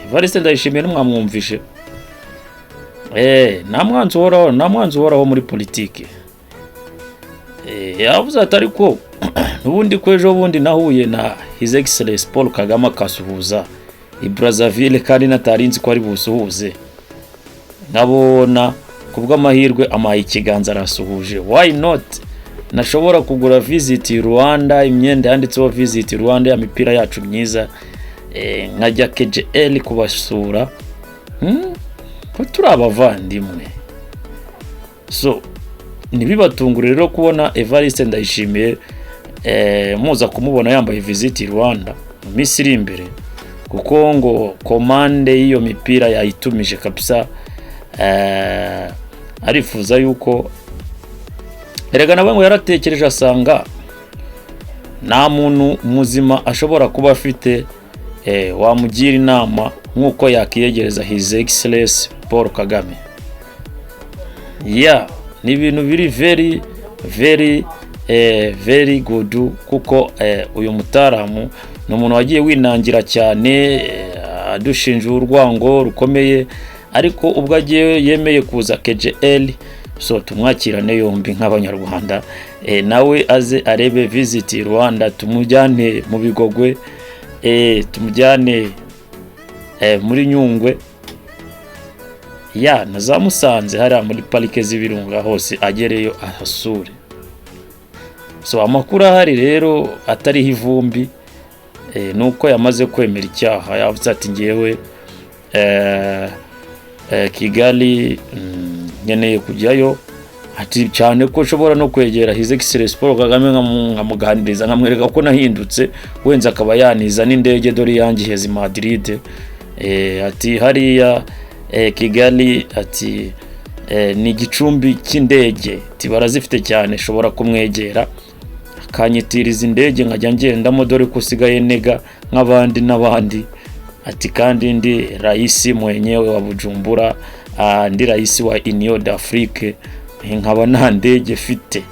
Evariste Ndayishimiye n'umwamwumvishe nta mwanzi uhoraho muri politiki. Yavuze ati ariko n'ubundi kwejo bundi nahuye na His Excellency Paul Kagame akasuhuza i Brazzaville kandi natarinzi ko ari busuhuze, nkabona kubw'amahirwe amaye ikiganza arasuhuje. Why not? Nashobora kugura Visit Rwanda, imyenda yanditseho Visit Rwanda, ya mipira yacu myiza, nkajya KGL kubasura, ko turi abavandimwe. So nibibatungura rero kubona Evariste Ndayishimiye muza kumubona yambaye Visit Rwanda mu minsi iri imbere, kuko ngo komande y'iyo mipira yayitumije kabisa. Arifuza yuko erega nawe ngo yaratekereje asanga nta muntu muzima ashobora kuba afite wamugira inama nk'uko yakiyegereza His Excellency Paul Kagame. Ni ibintu biri very good, kuko uyu mutaramu ni umuntu wagiye winangira cyane, adushinja urwango rukomeye, ariko ubwo agiye yemeye kuza KGL, so tumwakirane yombi nk'abanyarwanda, nawe aze arebe Visit Rwanda, tumujyane mu Bigogwe, tumujyane muri Nyungwe, nazamusanze hariya muri parike z'ibirunga, hose agereyo ahasure. So amakuru ahari rero atariho ivumbi, nuko yamaze kwemera icyaha. Yavuze ati ngewe Kigali nkeneye kujyayo, ati cyane ko nshobora no kwegera His Excellency Paul Kagame nkamuganiriza, nkamwereka ko nahindutse, wenza akaba yaniza n'indege dore yangiheze Madrid. Ati hariya Kigali, ati ni igicumbi cy'indege, ati barazifite cyane, shobora kumwegera akanyitiriza indege nkajya ngendamo, dore ko usigaye nega nk'abandi n'abandi. Ati kandi ndi raisi mwenyewe wa Bujumbura, ndi raisi wa Union d'Afrique, nkaba nta ndege fite.